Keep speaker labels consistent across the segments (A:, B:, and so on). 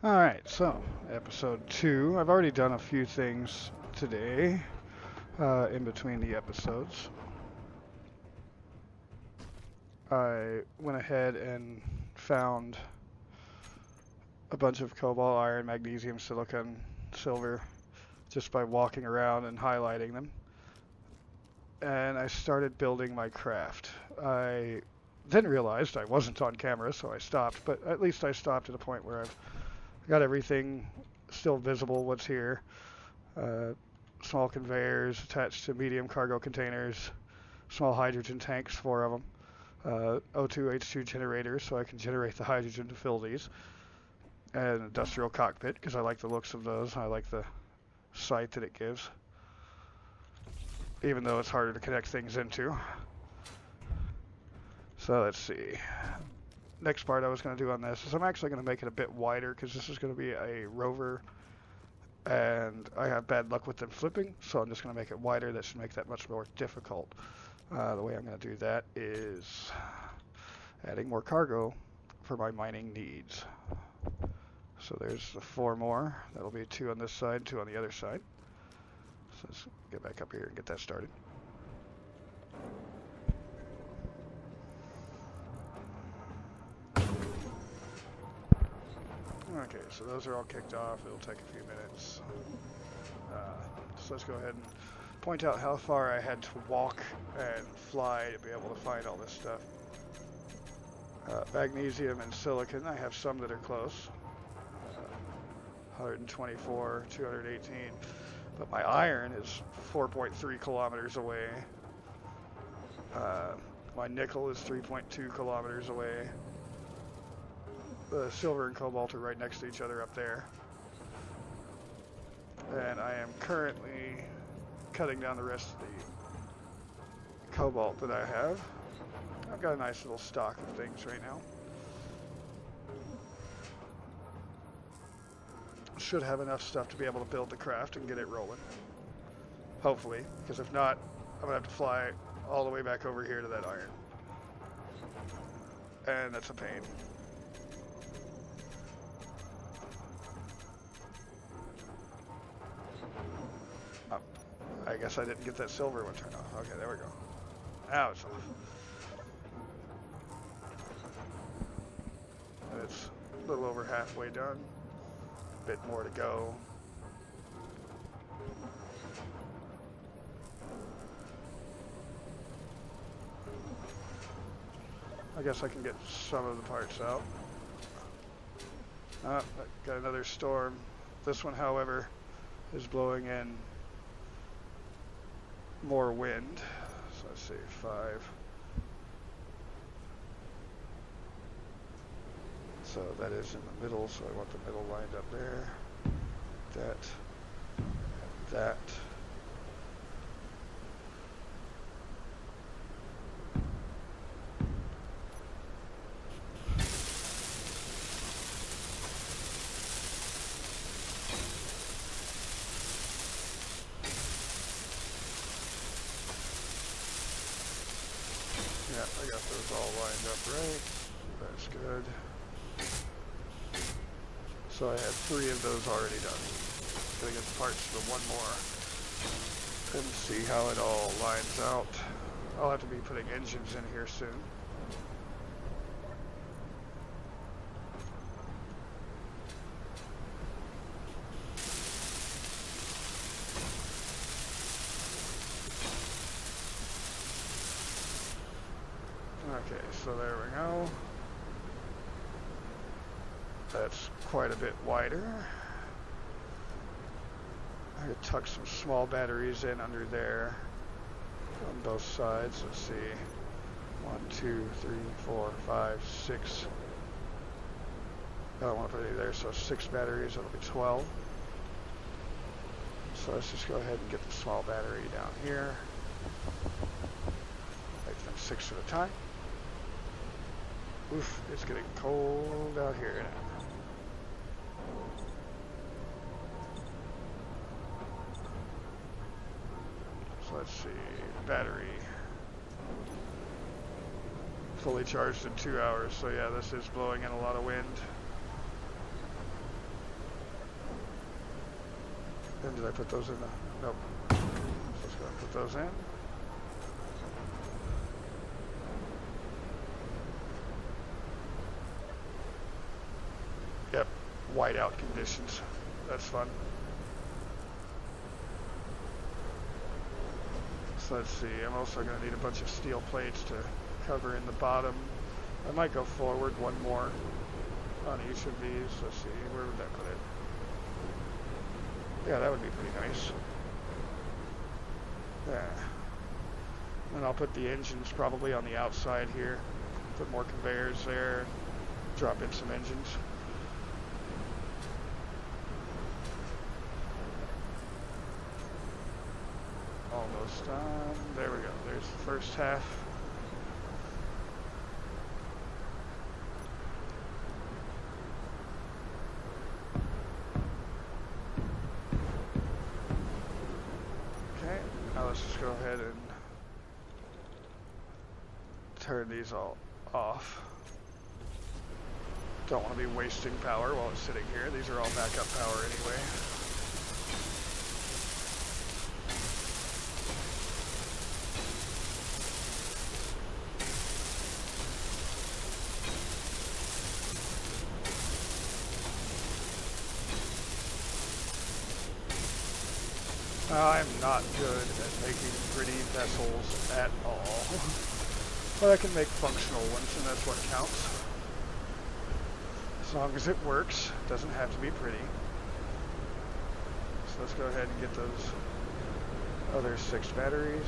A: Alright, so episode 2. I've already done a few things today in between the episodes. I went ahead and found a bunch of cobalt, iron, magnesium, silicon, silver just by walking around and highlighting them. And I started building my craft. I then realized I wasn't on camera, so I stopped, but at least I stopped at a point where I've got everything still visible, what's here. Uh, Small conveyors attached to medium cargo containers, small hydrogen tanks, 4 of them, O2, H2 generators so I can generate the hydrogen to fill these, and an industrial cockpit because I like the looks of those. I like the sight that it gives, even though it's harder to connect things into. So let's see. Next part I was going to do on this is I'm actually going to make it a bit wider because this is going to be a Rover and I have bad luck with them flipping, so I'm just going to make it wider. That should make that much more difficult. The way I'm going to do that is adding more cargo for my mining needs. So there's the 4 more. That'll be 2 on this side, 2 on the other side. So let's get back up here and get that started. Okay, so those are all kicked off. It'll take a few minutes. So let's go ahead and point out how far I had to walk and fly to be able to find all this stuff. Magnesium and silicon, I have some that are close. 124, 218. But my iron is 4.3 kilometers away. My nickel is 3.2 kilometers away. The silver and cobalt are right next to each other up there. And I am currently cutting down the rest of the cobalt that I have. I've got a nice little stock of things right now. Should have enough stuff to be able to build the craft and get it rolling. Hopefully, because if not, I'm going to have to fly all the way back over here to that iron. And that's a pain. I guess I didn't get that silver one turned off. Okay, there we go. Now it's off. And it's a little over halfway done. A bit more to go. I guess I can get some of the parts out. Got another storm. This one, however, is blowing in more wind. So let's see, 5. So that is in the middle, so I want the middle lined up there. That, and that. Yeah, I got those all lined up right. That's good. So I have 3 of those already done. Gonna get the parts for 1 more and see how it all lines out. I'll have to be putting engines in here soon. Okay, so there we go. That's quite a bit wider. I could tuck some small batteries in under there on both sides. Let's see. 1, 2, 3, 4, 5, 6. I don't want to put any there, so 6 batteries, that'll be 12. So let's just go ahead and get the small battery down here. Make them 6 at a time. Oof, it's getting cold out here, isn't it? So let's see, battery. Fully charged in 2 hours, so yeah, this is blowing in a lot of wind. And did I put those in the... Nope. Just gonna put those in. Yep, whiteout conditions. That's fun. So let's see, I'm also going to need a bunch of steel plates to cover in the bottom. I might go forward one more on each of these. Let's see, where would that put it? Yeah, that would be pretty nice. Yeah. And I'll put the engines probably on the outside here. Put more conveyors there. Drop in some engines. Almost done. There we go. There's the first half. Okay, now let's just go ahead and turn these all off. Don't want to be wasting power while it's sitting here. These are all backup power anyway. I'm not good at making pretty vessels at all. But I can make functional ones, and that's what counts. As long as it works, it doesn't have to be pretty. So let's go ahead and get those other 6 batteries.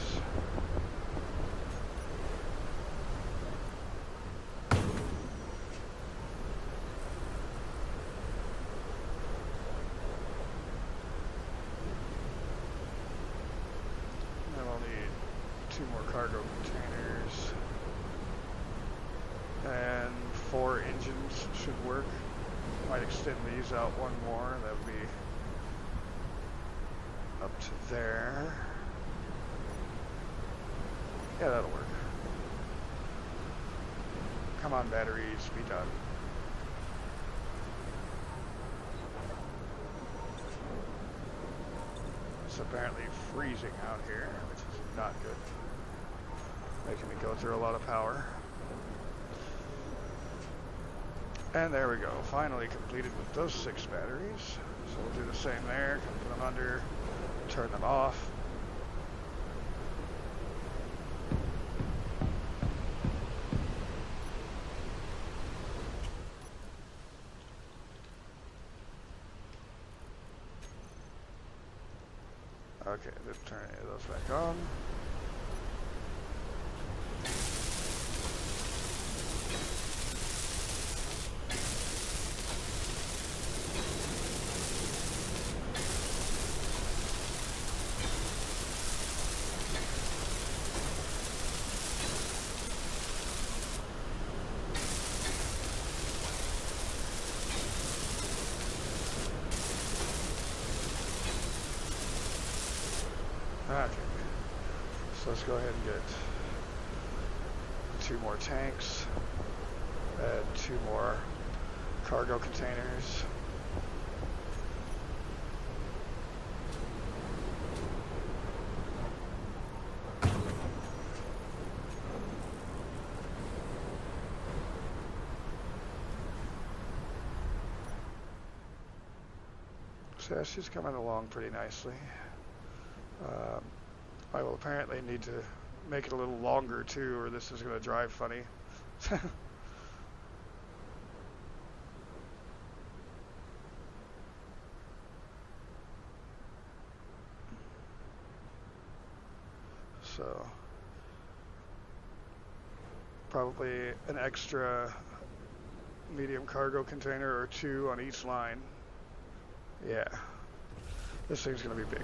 A: And we'll need 2 more cargo containers. And 4 engines should work. Might extend these out one more. That would be up to there. Yeah, that'll work. Come on, batteries, be done. It's apparently freezing out here, which is not good. Making me go through a lot of power. And there we go, finally completed with those 6 batteries. So we'll do the same there, put them under, turn them off. Okay, let's turn any of those back on. Okay, so let's go ahead and get 2 more tanks, add 2 more cargo containers. So yeah, she's coming along pretty nicely. I will apparently need to make it a little longer too, or this is going to drive funny. So probably an extra medium cargo container or 2 on each line. Yeah, this thing's going to be big.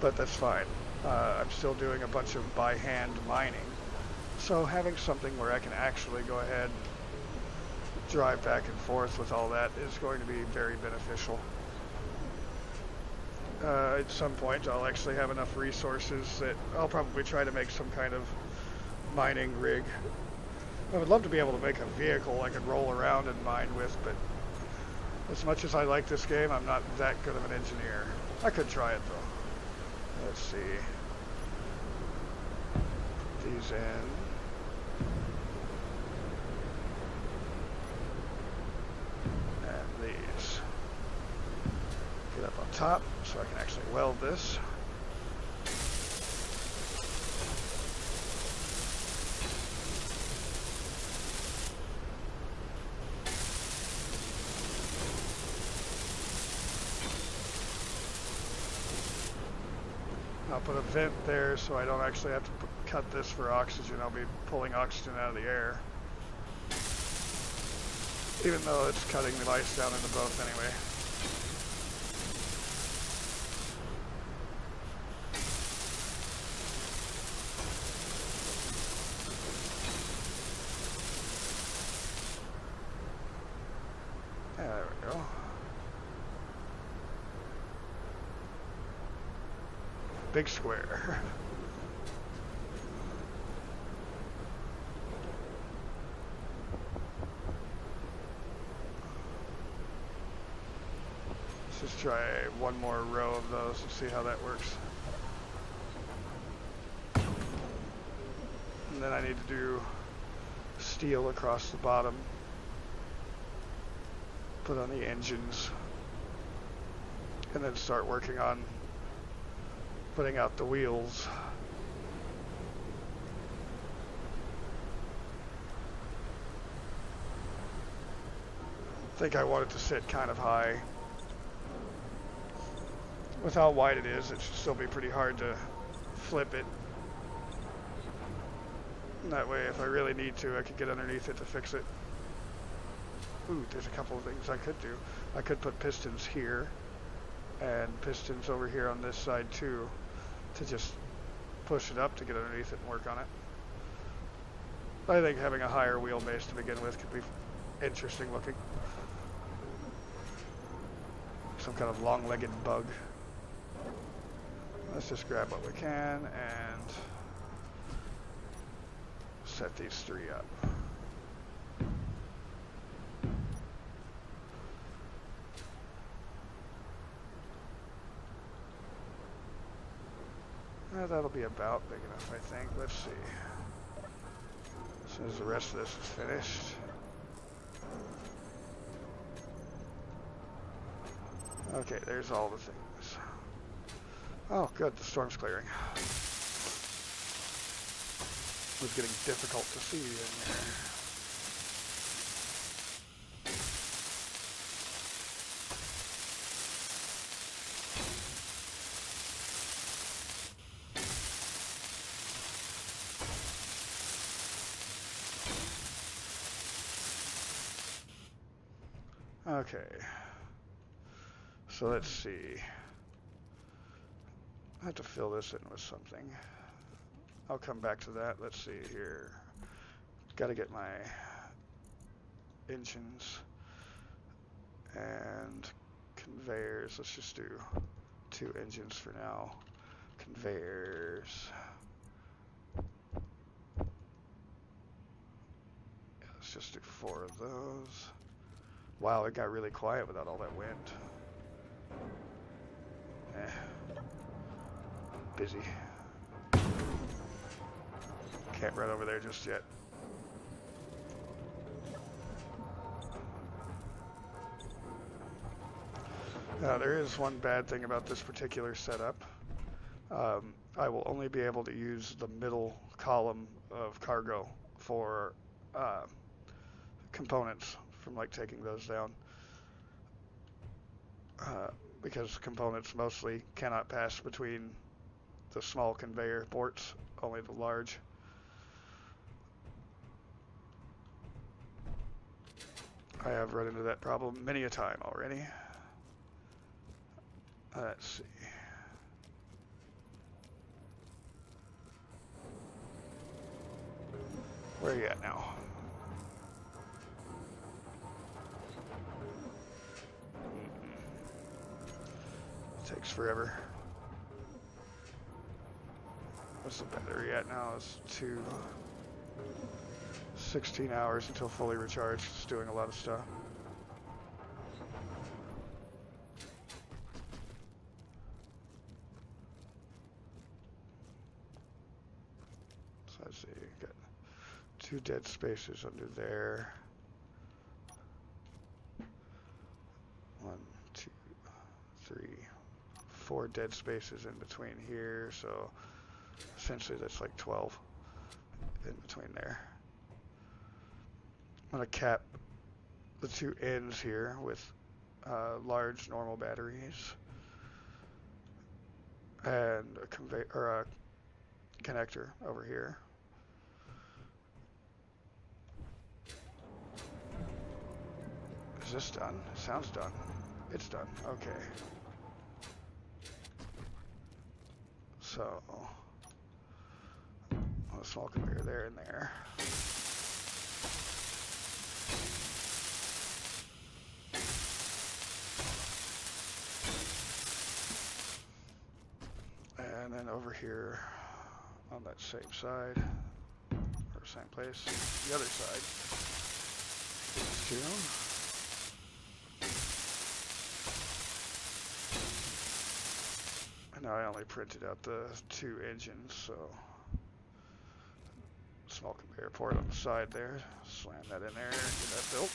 A: But that's fine. I'm still doing a bunch of by hand mining. So having something where I can actually go ahead, drive back and forth with all that is going to be very beneficial. At some point I'll actually have enough resources that I'll probably try to make some kind of mining rig. I would love to be able to make a vehicle I could roll around and mine with, but As much as I like this game, I'm not that good of an engineer. I could try it though. Let's see. These in. And these. Get up on top so I can actually weld this. I'll put a vent there so I don't actually have to cut this for oxygen. I'll be pulling oxygen out of the air. Even though it's cutting the ice down into both anyway. There we go. Big square. Let's just try one more row of those and see how that works. And then I need to do steel across the bottom. Put on the engines. And then start working on putting out the wheels. I think I want it to sit kind of high. With how wide it is, it should still be pretty hard to flip it. And that way, if I really need to, I could get underneath it to fix it. Ooh, there's a couple of things I could do. I could put pistons here and pistons over here on this side too, to just push it up to get underneath it and work on it. I think having a higher wheelbase to begin with could be interesting looking. Some kind of long-legged bug. Let's just grab what we can and set these three up. That'll be about big enough, I think. Let's see. As soon as the rest of this is finished. Okay, there's all the things. Oh, good, the storm's clearing. It was getting difficult to see in there. Okay, so let's see. I have to fill this in with something. I'll come back to that. Let's see here. Got to get my engines and conveyors. Let's just do 2 engines for now. Conveyors. Let's just do 4 of those. Wow, it got really quiet without all that wind. Busy. Can't run over there just yet. There is one bad thing about this particular setup. I will only be able to use the middle column of cargo for components from like taking those down. Because components mostly cannot pass between the small conveyor ports, only the large. I have run into that problem many a time already. Let's see. Where are you at now? Takes forever. What's the battery at now? It's 16 hours until fully recharged. It's doing a lot of stuff. 2 dead spaces under there. 1, 2, 3, 4 dead spaces in between here, so essentially that's like 12 in between there. I'm going to cap the 2 ends here with large normal batteries and a connector over here. Is this done? It sounds done. It's done. Okay. So, a small conveyor there and there. And then over here on that same side, or same place, the other side, these 2. And now I only printed out the 2 engines, so small conveyor port on the side there, slam that in there and get that built.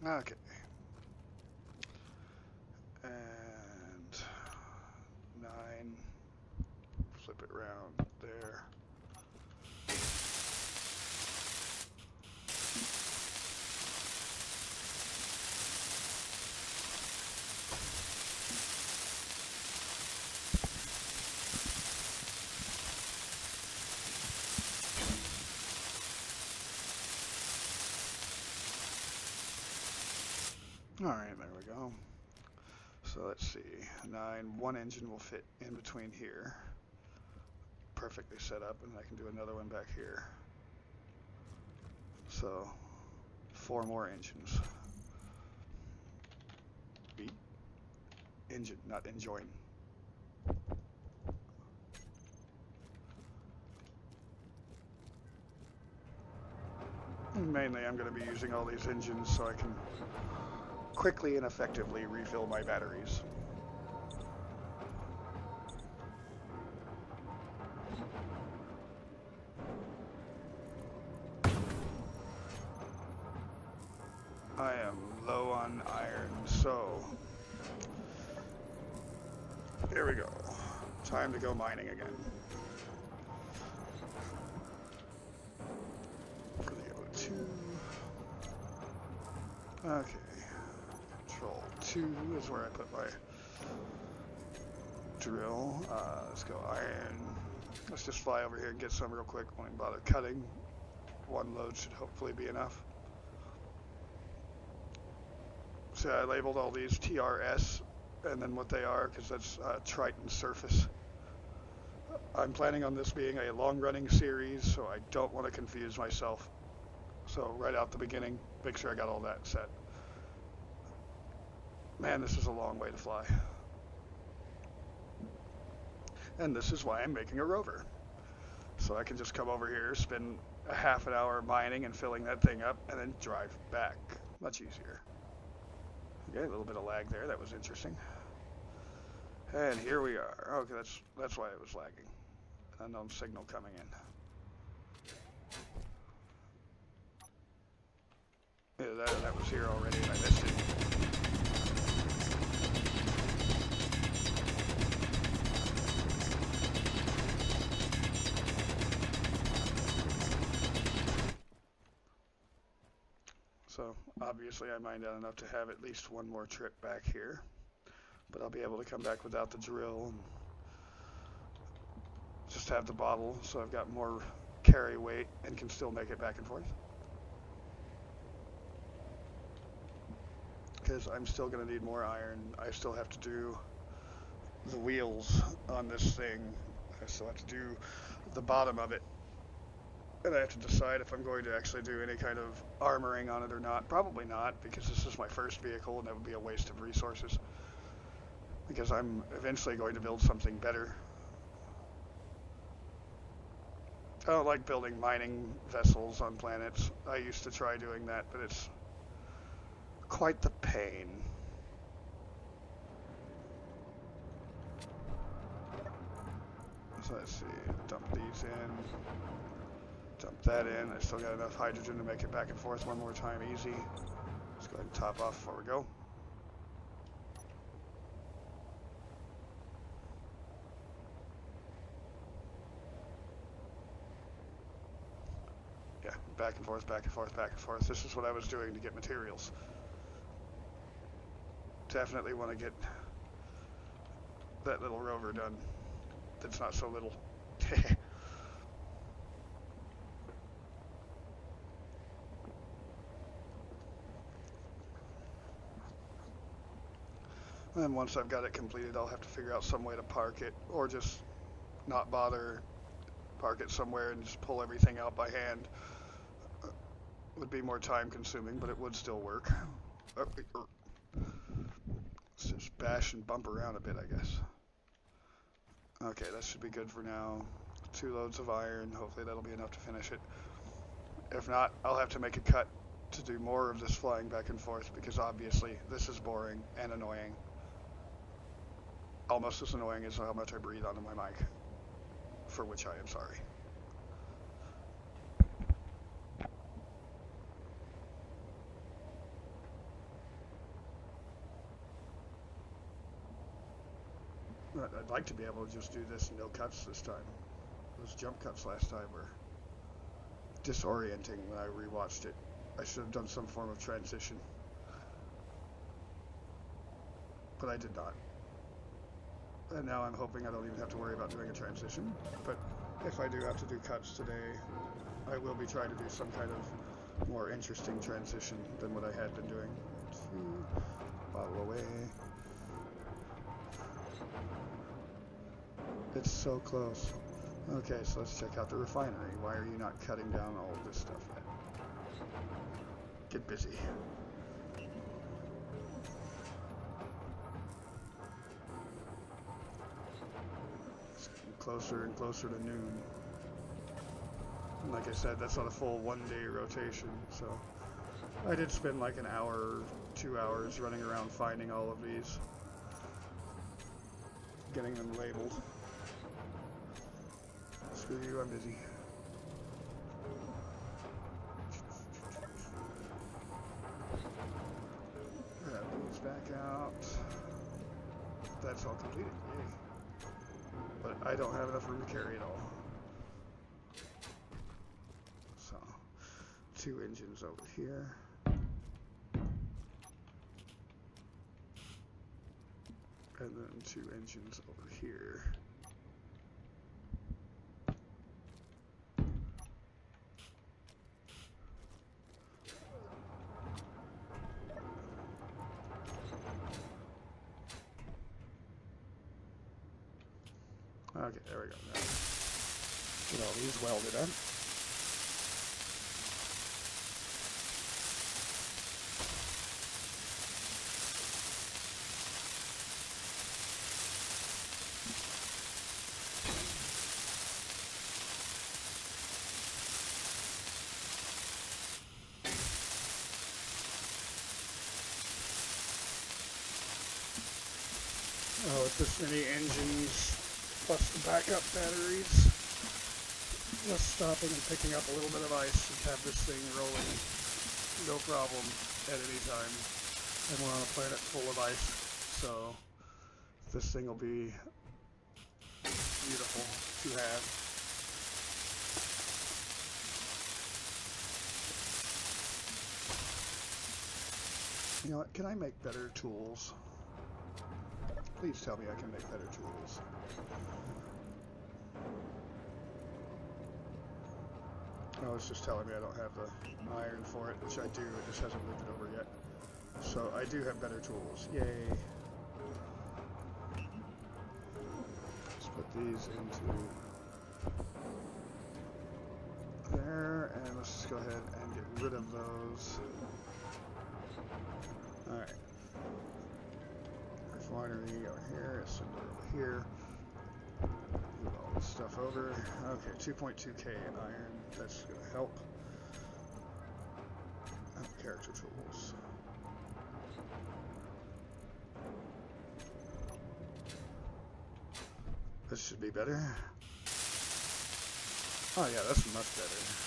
A: Okay. And 9, flip it around there. Alright, there we go. So let's see. 9, 1 engine will fit in between here. Perfectly set up, and I can do another one back here. So 4 more engines. Beat. Engine, not enjoin. Mainly I'm going to be using all these engines so I can quickly and effectively refill my batteries. I am low on iron, so here we go. Time to go mining again. For the O2. Okay. Control 2 is where I put my drill. Let's go iron. Let's just fly over here and get some real quick. Won't bother cutting. 1 load should hopefully be enough. So I labeled all these TRS and then what they are, because that's Triton surface. I'm planning on this being a long-running series, so I don't want to confuse myself. So right out the beginning, make sure I got all that set. Man, this is a long way to fly. And this is why I'm making a rover. So I can just come over here, spend a half an hour mining and filling that thing up, and then drive back. Much easier. Okay, a little bit of lag there. That was interesting. And here we are. Okay, that's why it was lagging. An unknown signal coming in. Yeah, that was here already, and I missed it. So obviously I mined out enough to have at least 1 more trip back here, but I'll be able to come back without the drill and just have the bottle, so I've got more carry weight and can still make it back and forth. Because I'm still going to need more iron. I still have to do the wheels on this thing. I still have to do the bottom of it. And I have to decide if I'm going to actually do any kind of armoring on it or not. Probably not, because this is my first vehicle and that would be a waste of resources. Because I'm eventually going to build something better. I don't like building mining vessels on planets. I used to try doing that, but it's quite the pain. So let's see, dump these in, dump that in. I still got enough hydrogen to make it back and forth one more time easy. Let's go ahead and top off before we go. Yeah, back and forth, back and forth, back and forth. This is what I was doing to get materials. Definitely want to get that little rover done. That's not so little. And once I've got it completed, I'll have to figure out some way to park it, or just not bother, park it somewhere and just pull everything out by hand. Would be more time consuming, but it would still work. Let's just bash and bump around a bit, I guess. Okay, that should be good for now. 2 loads of iron, hopefully that'll be enough to finish it. If not, I'll have to make a cut to do more of this flying back and forth, because obviously this is boring and annoying. Almost as annoying as how much I breathe onto my mic, for which I am sorry. I'd like to be able to just do this no cuts this time. Those jump cuts last time were disorienting when I rewatched it. I should have done some form of transition, but I did not. And now I'm hoping I don't even have to worry about doing a transition. But if I do have to do cuts today, I will be trying to do some kind of more interesting transition than what I had been doing. Bottle away. It's so close. Okay, so let's check out the refinery. Why are you not cutting down all of this stuff yet? Get busy. It's getting closer and closer to noon. And like I said, that's not a full 1-day rotation, so I did spend like an hour, 2 hours running around finding all of these, getting them labeled. Screw you, I'm busy. Grab these back out. That's all completed, yay. But I don't have enough room to carry it all. So, 2 engines over here. And then 2 engines over here. Okay, there we go. Now, get all these welded up. Oh, with this many engines plus the backup batteries, just stopping and picking up a little bit of ice and have this thing rolling no problem at any time. And we're on a planet full of ice, so this thing will be beautiful to have. You know what, can I make better tools? Please tell me I can make better tools. Oh, it's just telling me I don't have the iron for it, which I do, it just hasn't moved it over yet. So I do have better tools. Yay. Let's put these into there, and let's just go ahead and get rid of those. Alright. Refinery over here, assembler over here. Move all stuff over. Okay, 2.2k in iron. That's going to help. Character tools. This should be better. Oh yeah, that's much better.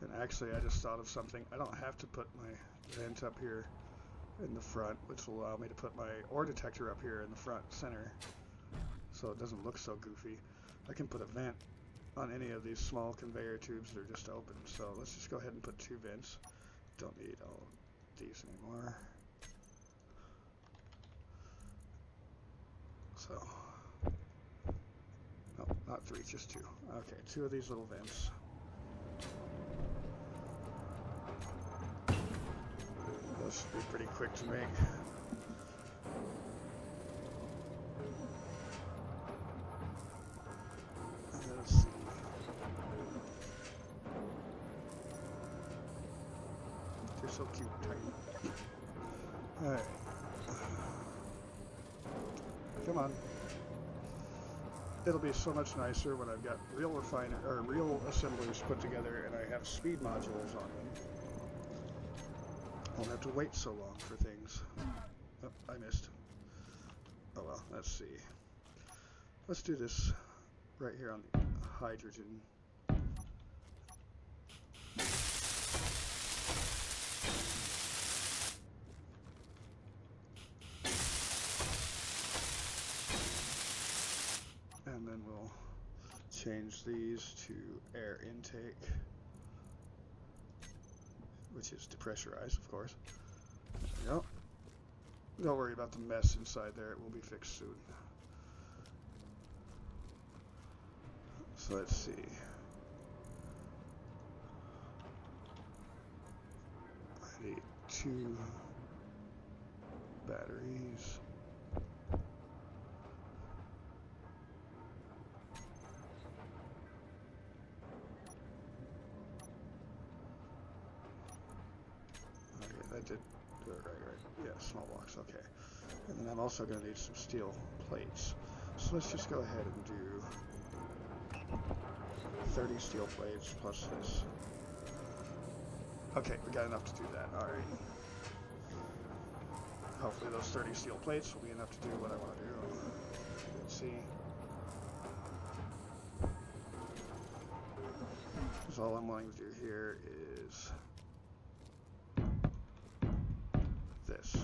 A: And actually, I just thought of something. I don't have to put my vent up here in the front, which will allow me to put my ore detector up here in the front center, so it doesn't look so goofy. I can put a vent on any of these small conveyor tubes that are just open. So let's just go ahead and put 2 vents. Don't need all these anymore. So, no, not 3, just 2. Okay, 2 of these little vents. Those should be pretty quick to make. Let's see. You're so cute, Triton. Alright. Come on. It'll be so much nicer when I've got real real assemblers put together and I have speed modules on them. I won't have to wait so long for things. Oh, I missed. Oh well, let's see. Let's do this right here on the hydrogen. And then we'll change these to air intake, which is depressurized, of course. There we go. Don't worry about the mess inside there, it will be fixed soon. So let's see. I need 2 batteries. I did do it right. Yeah, small blocks, okay. And then I'm also going to need some steel plates. So let's just go ahead and do 30 steel plates plus this. Okay, we got enough to do that, alright. Hopefully those 30 steel plates will be enough to do what I want to do. Let's see. Because all I'm wanting to do here is this.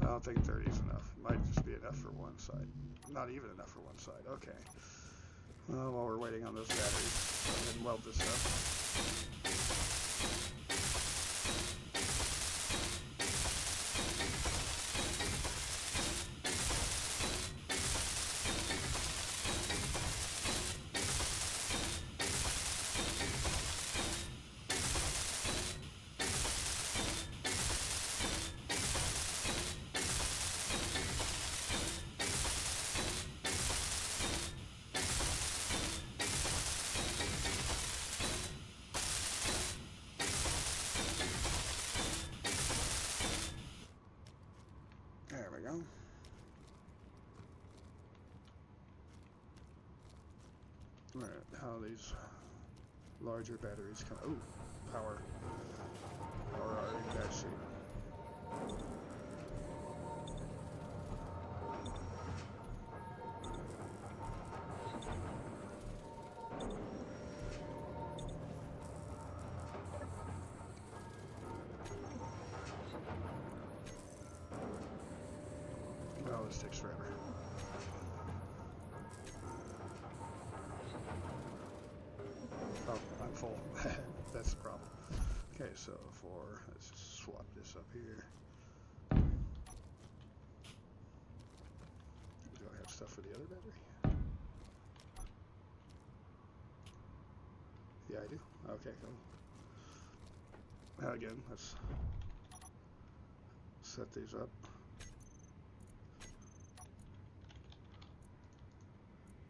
A: I don't think 30 is enough. It might just be enough for one side. Not even enough for one side. Okay. Well, while we're waiting on those batteries, go ahead and weld this up. There we go. Alright, how these larger batteries come. Oh, power. Power are in bad shape. Oh, this takes forever. Oh, I'm full. That's the problem. Okay, so let's just swap this up here. Do I have stuff for the other battery? Yeah, I do. Okay, cool. Now again, let's set these up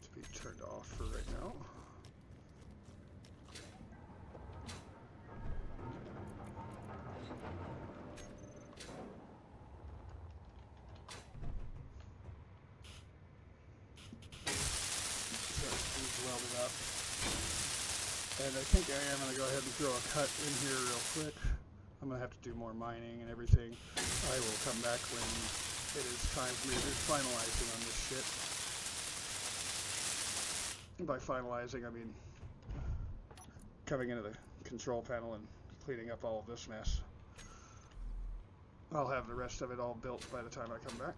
A: to be turned off for right now. Welded up. And I think I am going to go ahead and throw a cut in here real quick. I'm going to have to do more mining and everything. I will come back when it is time for me to do finalizing on this shit. And by finalizing, I mean coming into the control panel and cleaning up all of this mess. I'll have the rest of it all built by the time I come back.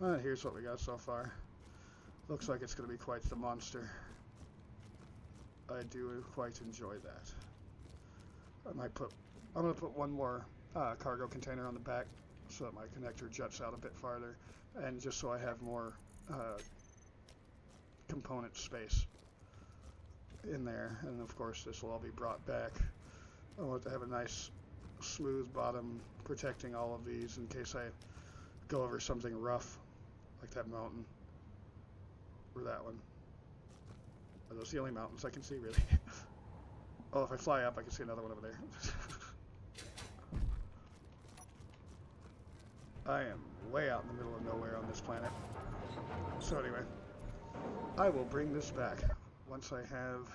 A: And here's what we got so far. Looks like it's going to be quite the monster. I do quite enjoy that. I'm going to put one more cargo container on the back so that my connector juts out a bit farther, and just so I have more component space in there. And of course this will all be brought back. I want to have a nice smooth bottom protecting all of these in case I go over something rough like that mountain. Or that one. Are those the only mountains I can see, really? Oh, if I fly up, I can see another one over there. I am way out in the middle of nowhere on this planet. So anyway, I will bring this back once I have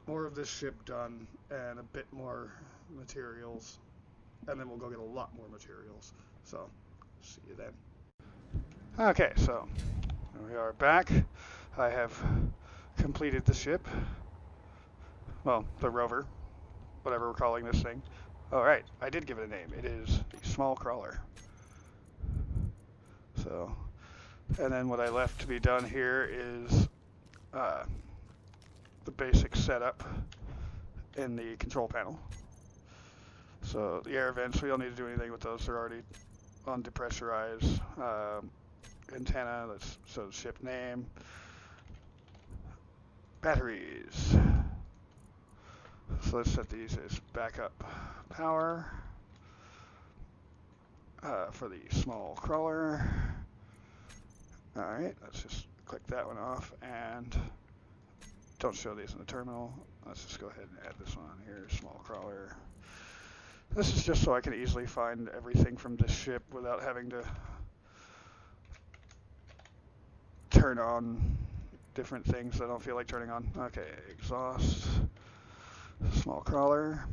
A: more of this ship done and a bit more materials. And then we'll go get a lot more materials. So, see you then. Okay, so we are back. I have completed the ship. Well, the Rover, whatever we're calling this thing. Alright, I did give it a name. It is the small crawler. So, and then what I left to be done here is the basic setup in the control panel. So the air vents, we don't need to do anything with those. They're already on depressurized. Antenna, let's show the ship name. Batteries. So let's set these as backup power for the small crawler. Alright, let's just click that one off and don't show these in the terminal. Let's just go ahead and add this one on here, small crawler. This is just so I can easily find everything from this ship without having to turn on different things that I don't feel like turning on. Okay, exhaust, small crawler.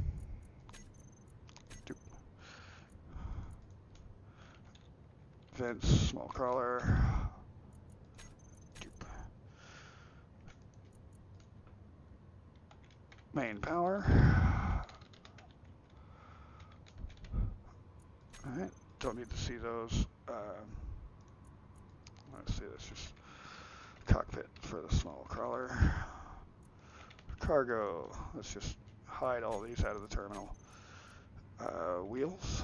A: Vents, small crawler. Main power. Alright, don't need to see those. Let's see, that's just cockpit for the small crawler. Cargo, let's just hide all these out of the terminal. Wheels.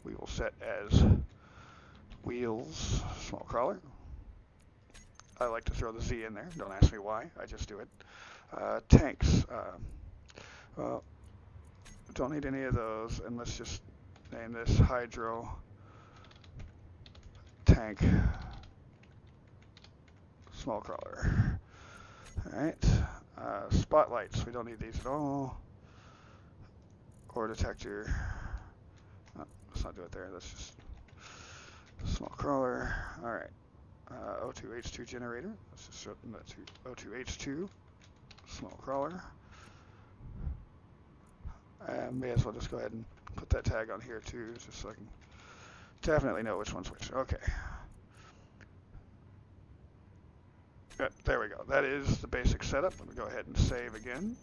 A: We will set as wheels, small crawler. I like to throw the Z in there, don't ask me why, I just do it. Tanks, well, don't need any of those, and let's just name this hydro tank small crawler. Alright, spotlights, we don't need these at all. Ore detector, oh, let's not do it there, let's just small crawler. Alright, O2H2 generator, let's just shorten that to O2H2 small crawler. And may as well just go ahead and put that tag on here too, just so I can definitely know which one's which. Okay. There we go. That is the basic setup. Let me go ahead and save again.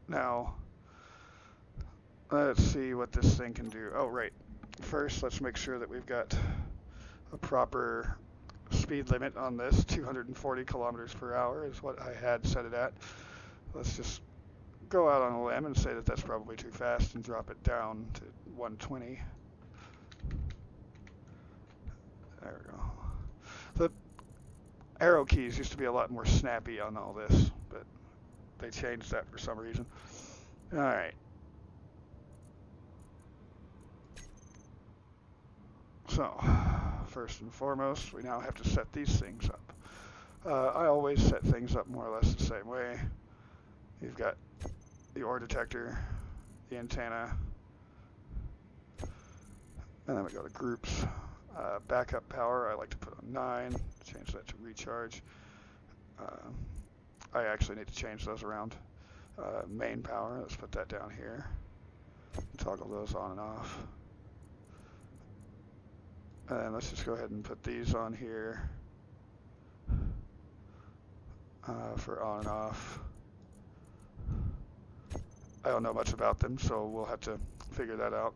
A: Now, let's see what this thing can do. Oh, right. First, let's make sure that we've got a proper speed limit on this. 240 kilometers per hour is what I had set it at. Let's just go out on a limb and say that that's probably too fast and drop it down to 120. There we go. arrow keys used to be a lot more snappy on all this, but they changed that for some reason. All right. So, first and foremost, we now have to set these things up. I always set things up more or less the same way. You've got the ore detector, the antenna, and then we go to groups. Backup power, I like to put on 9, change that to recharge. I actually need to change those around. Main power, let's put that down here. Toggle those on and off. And let's just go ahead and put these on here for on and off. I don't know much about them, so we'll have to figure that out.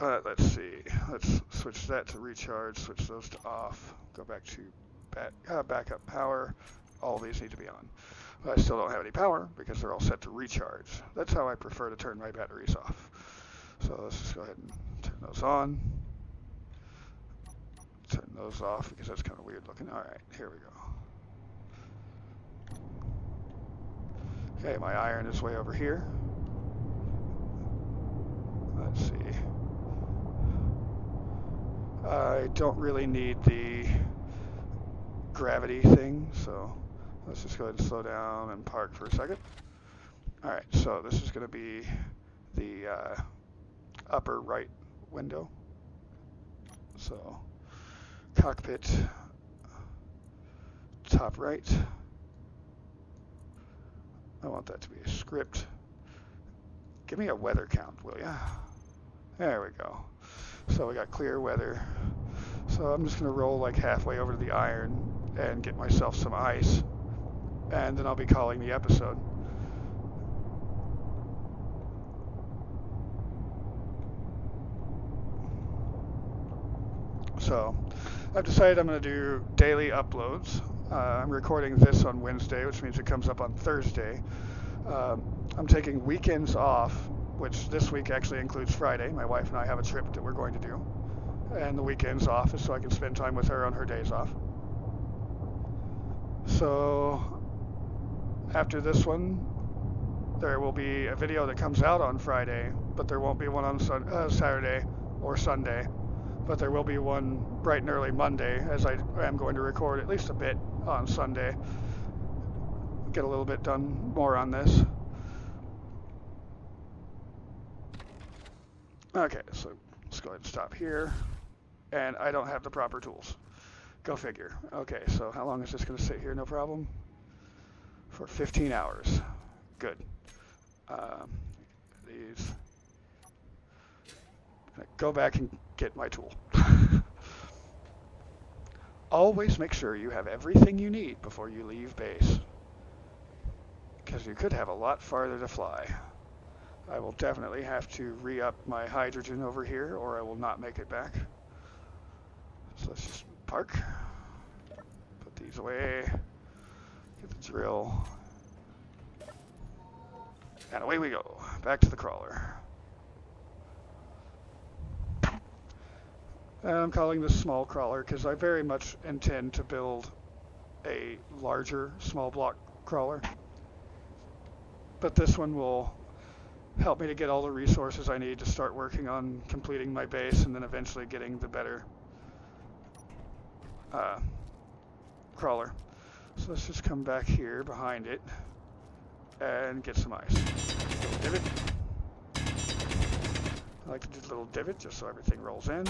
A: Let's see. Let's switch that to recharge, switch those to off, go back to backup power. All these need to be on. But I still don't have any power because they're all set to recharge. That's how I prefer to turn my batteries off. So let's just go ahead and turn those on. Turn those off because that's kind of weird looking. All right, here we go. Okay, my iron is way over here. Let's see. I don't really need the gravity thing, so let's just go ahead and slow down and park for a second. All right, so this is going to be the upper right window. So cockpit, top right. I want that to be a script. Give me a weather count, will ya? There we go. So we got clear weather. So I'm just going to roll like halfway over to the iron and get myself some ice. And then I'll be calling the episode. So I've decided I'm going to do daily uploads. I'm recording this on Wednesday, which means it comes up on Thursday. I'm taking weekends off, which this week actually includes Friday. My wife and I have a trip that we're going to do. And the weekend's off is so I can spend time with her on her days off. So after this one, there will be a video that comes out on Friday, but there won't be one on Saturday or Sunday. But there will be one bright and early Monday, as I am going to record at least a bit on Sunday. Get a little bit done more on this. Okay, so let's go ahead and stop here. And I don't have the proper tools. Go figure. Okay, so how long is this going to sit here? No problem. For 15 hours. Good. These. Go back and get my tool. Always make sure you have everything you need before you leave base, because you could have a lot farther to fly. I will definitely have to re-up my hydrogen over here, or I will not make it back. So let's just park, put these away, get the drill, and away we go, back to the crawler. And I'm calling this small crawler because I very much intend to build a larger small block crawler. But this one will help me to get all the resources I need to start working on completing my base and then eventually getting the better crawler. So let's just come back here behind it and get some ice. Little divot. I like to do a little divot just so everything rolls in.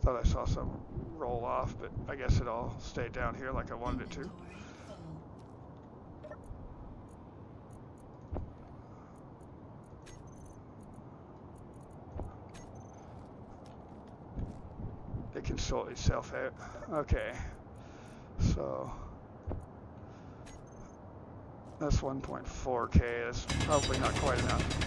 A: Thought I saw some roll off, but I guess it all stayed down here like I wanted it to. It can sort itself out. Okay, so that's 1.4K. That's probably not quite enough.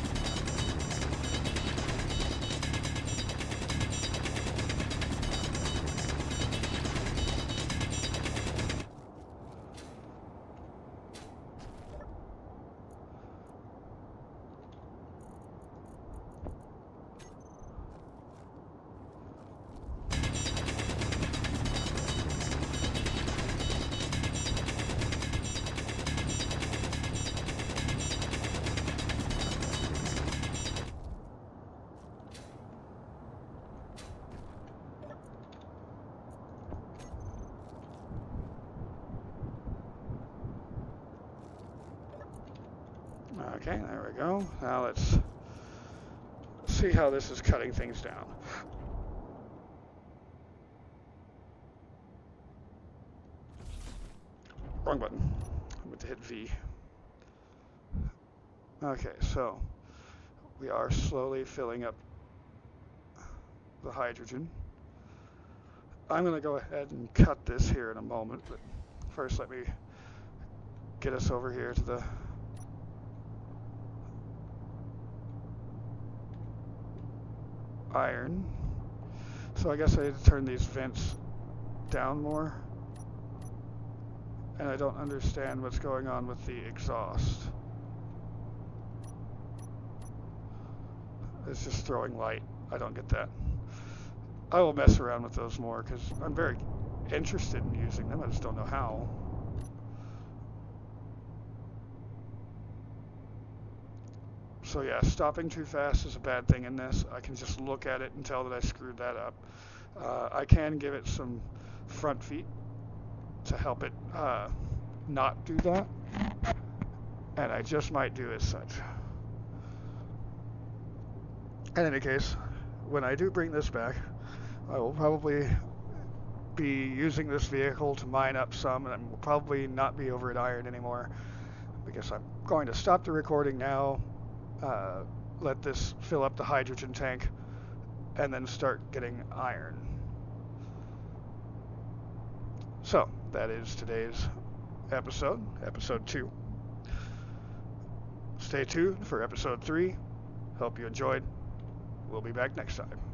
A: Okay, there we go. Now let's see how this is cutting things down. Wrong button. I meant to hit V. Okay, so we are slowly filling up the hydrogen. I'm going to go ahead and cut this here in a moment, but first let me get us over here to the iron. So I guess I need to turn these vents down more. And I don't understand what's going on with the exhaust. It's just throwing light. I don't get that. I will mess around with those more because I'm very interested in using them. I just don't know how. So yeah, stopping too fast is a bad thing in this. I can just look at it and tell that I screwed that up. I can give it some front feet to help it not do that. And I just might do as such. In any case, when I do bring this back, I will probably be using this vehicle to mine up some, and will probably not be over at iron anymore, because I'm going to stop the recording now, let this fill up the hydrogen tank, and then start getting iron. So, that is today's episode, episode 2. Stay tuned for episode 3. Hope you enjoyed. We'll be back next time.